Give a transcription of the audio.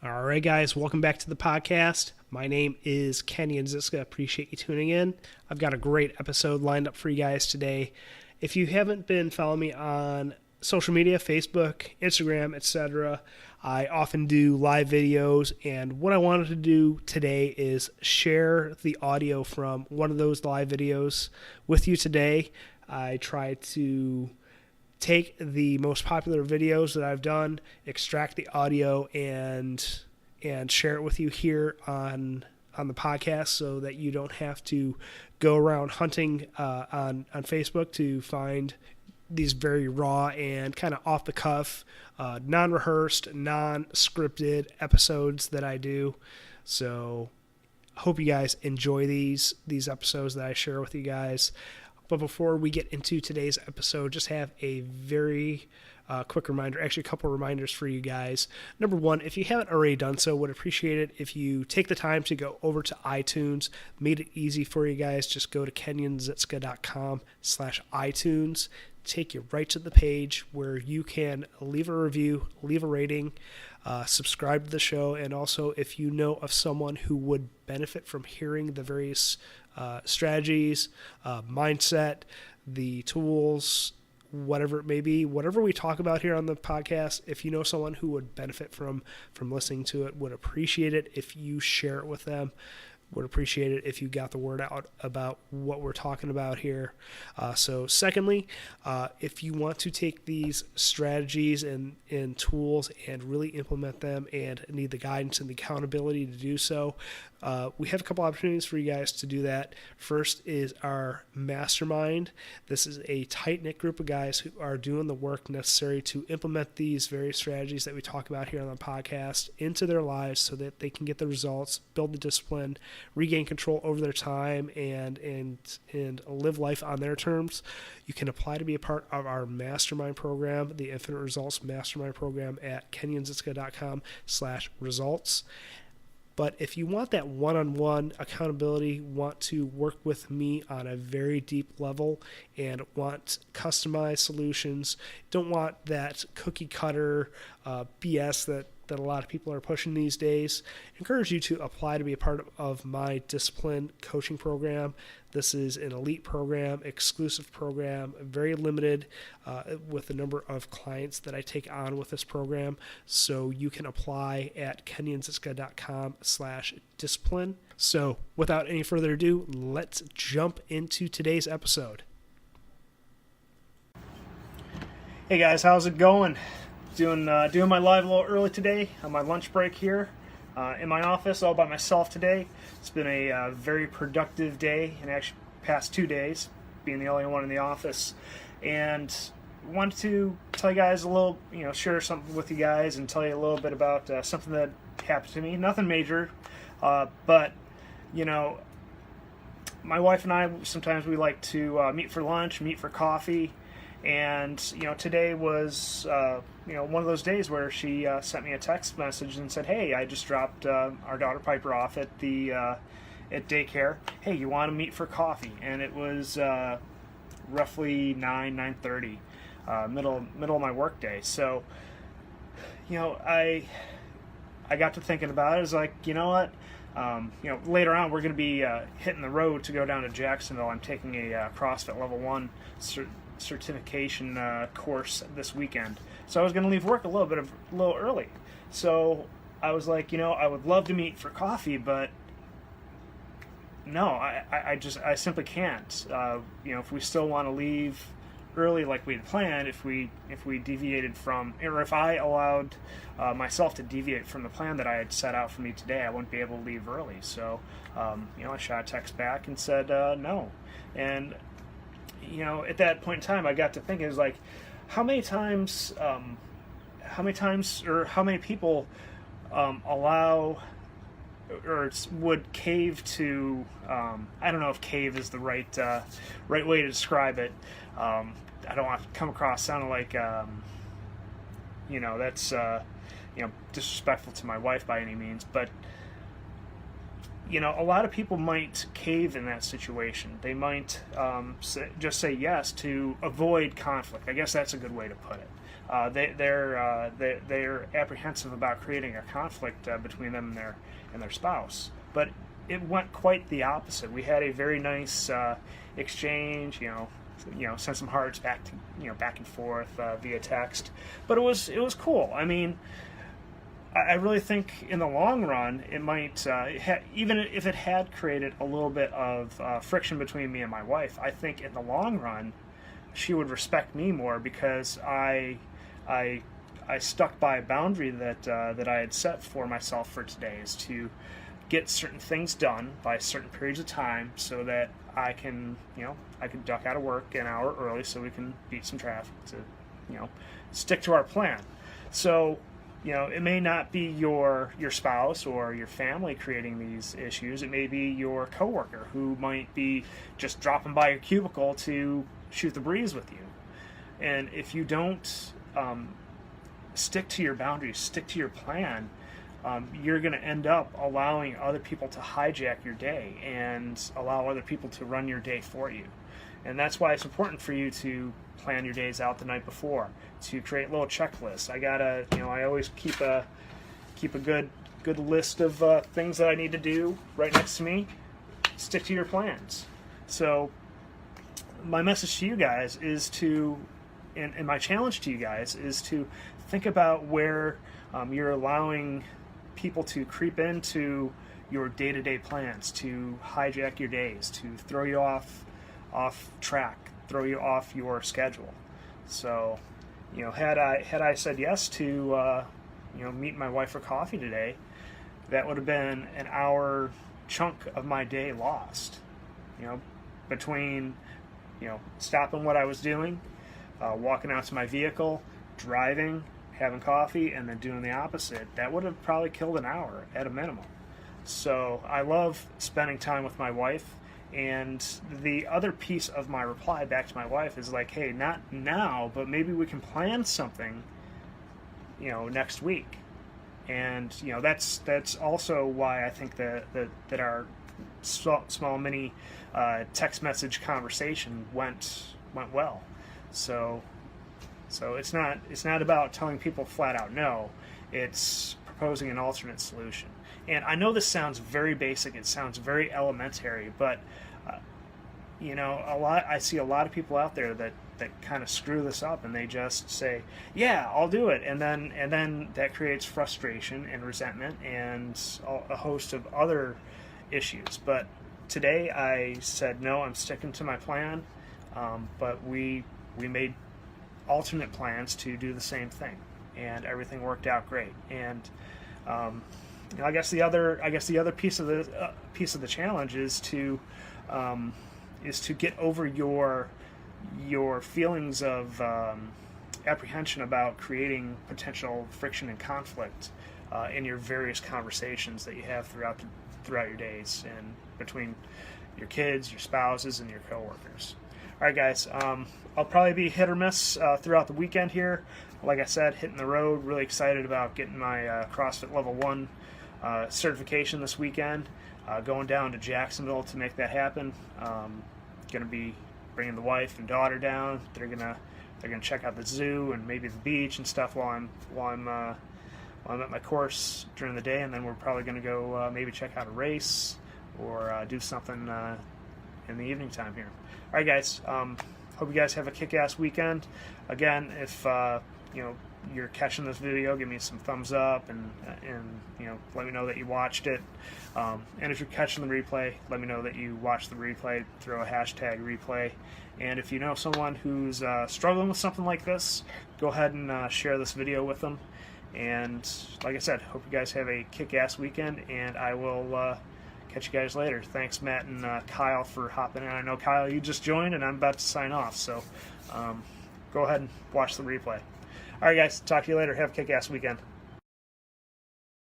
All right, guys, welcome back to the podcast. My name is Kenny and Ziska. Appreciate you tuning in. I've got a great episode lined up for you guys today. If you haven't been following me on social media, Facebook, Instagram, etc., I often do live videos, and what I wanted to do today is share the audio from one of those live videos with you today. I try to take the most popular videos that I've done, extract the audio, and share it with you here on the podcast, so that you don't have to go around hunting on Facebook to find these very raw and kind of off the cuff, non-rehearsed, non-scripted episodes that I do. So I hope you guys enjoy these episodes that I share with you guys. But before we get into today's episode, just have a very quick reminder, actually a couple reminders for you guys. Number one, if you haven't already done so, would appreciate it if you take the time to go over to iTunes. Made it easy for you guys. Just go to kenyanziska.com/iTunes. Take you right to the page where you can leave a review, leave a rating, subscribe to the show, and also if you know of someone who would benefit from hearing the various strategies, mindset, the tools, whatever it may be, whatever we talk about here on the podcast, if you know someone who would benefit from listening to it, would appreciate it if you share it with them. Would appreciate it if you got the word out about what we're talking about here. So secondly, if you want to take these strategies and tools and really implement them and need the guidance and the accountability to do so, we have a couple opportunities for you guys to do that. First is our mastermind. This is a tight-knit group of guys who are doing the work necessary to implement these various strategies that we talk about here on the podcast into their lives so that they can get the results, build the discipline, regain control over their time, and live life on their terms. You can apply to be a part of our mastermind program, the Infinite Results Mastermind Program, at kenyanziska.com/results. But if you want that one-on-one accountability, want to work with me on a very deep level, and want customized solutions, don't want that cookie cutter BS that a lot of people are pushing these days, I encourage you to apply to be a part of my discipline coaching program. This is an elite program, exclusive program, very limited with the number of clients that I take on with this program. So you can apply at kenyanziska.com/discipline. So without any further ado, let's jump into today's episode. Hey guys, how's it going? Doing my live a little early today on my lunch break here in my office all by myself today. It's been a very productive day, and actually past 2 days being the only one in the office. And wanted to tell you guys a little, share something with you guys and tell you a little bit about something that happened to me. Nothing major, but my wife and I, sometimes we like to meet for lunch, meet for coffee. And, today was, one of those days where she sent me a text message and said, hey, I just dropped our daughter Piper off at the at daycare. Hey, you want to meet for coffee? And it was roughly 9:30, middle of my work day. So, I got to thinking about it. I was like, you know what? Later on we're going to be hitting the road to go down to Jacksonville. I'm taking a CrossFit Level 1 certification course this weekend. So I was going to leave work a little early. So I was like, I would love to meet for coffee, but no, I simply can't. If we still want to leave early like we had planned, if we deviated from, or if I allowed myself to deviate from the plan that I had set out for me today, I wouldn't be able to leave early. So, I shot a text back and said no. And at that point in time, I got to thinking, it was like, how many times, or how many people allow or would cave to, I don't know if cave is the right way to describe it. I don't want to come across sounding like, that's, disrespectful to my wife by any means, but a lot of people might cave in that situation. They might just say yes to avoid conflict. I guess that's a good way to put it. They're apprehensive about creating a conflict between them and their spouse. But it went quite the opposite. We had a very nice exchange. Sent some hearts back and forth via text. But it was cool. I mean, I really think in the long run, it might, even if it had created a little bit of friction between me and my wife, I think in the long run, she would respect me more because I stuck by a boundary that I had set for myself for today, is to get certain things done by certain periods of time so that I can duck out of work an hour early so we can beat some traffic to, stick to our plan. So, it may not be your spouse or your family creating these issues. It may be your coworker who might be just dropping by your cubicle to shoot the breeze with you. And if you don't stick to your boundaries, stick to your plan, you're going to end up allowing other people to hijack your day and allow other people to run your day for you. And that's why it's important for you to plan your days out the night before, to create little checklists. I always keep a good list of things that I need to do right next to me. Stick to your plans. So my message to you guys is and my challenge to you guys is to think about where you're allowing people to creep into your day-to-day plans, to hijack your days, to throw you off track, throw you off your schedule. So, had I said yes to meet my wife for coffee today, that would have been an hour chunk of my day lost. Between stopping what I was doing, walking out to my vehicle, driving, having coffee, and then doing the opposite, that would have probably killed an hour at a minimum. So I love spending time with my wife. And the other piece of my reply back to my wife is like, hey, not now, but maybe we can plan something, next week. And that's also why I think that our small mini text message conversation went well. So it's not about telling people flat out no. It's proposing an alternate solution. And I know this sounds very basic. It sounds very elementary, but I see a lot of people out there that kind of screw this up, and they just say, "Yeah, I'll do it," and then that creates frustration and resentment and a host of other issues. But today I said no. I'm sticking to my plan, but we made alternate plans to do the same thing, and everything worked out great. And I guess the other piece of the challenge is to get over your feelings of apprehension about creating potential friction and conflict in your various conversations that you have throughout your days and between your kids, your spouses, and your coworkers. All right, guys. I'll probably be hit or miss throughout the weekend here. Like I said, hitting the road. Really excited about getting my CrossFit Level 1 certification this weekend. Going down to Jacksonville to make that happen. Going to be bringing the wife and daughter down. They're gonna check out the zoo and maybe the beach and stuff while I'm at my course during the day, and then we're probably going to go maybe check out a race or do something in the evening time here. All right, guys. Hope you guys have a kick-ass weekend. Again, if you're catching this video, give me some thumbs up and let me know that you watched it. And if you're catching the replay, let me know that you watched the replay. Throw a hashtag replay. And if you know someone who's struggling with something like this, go ahead and share this video with them. And like I said, hope you guys have a kick-ass weekend, and I will catch you guys later. Thanks, Matt and Kyle, for hopping in. I know, Kyle, you just joined, and I'm about to sign off, so go ahead and watch the replay. All right, guys, talk to you later. Have a kick-ass weekend.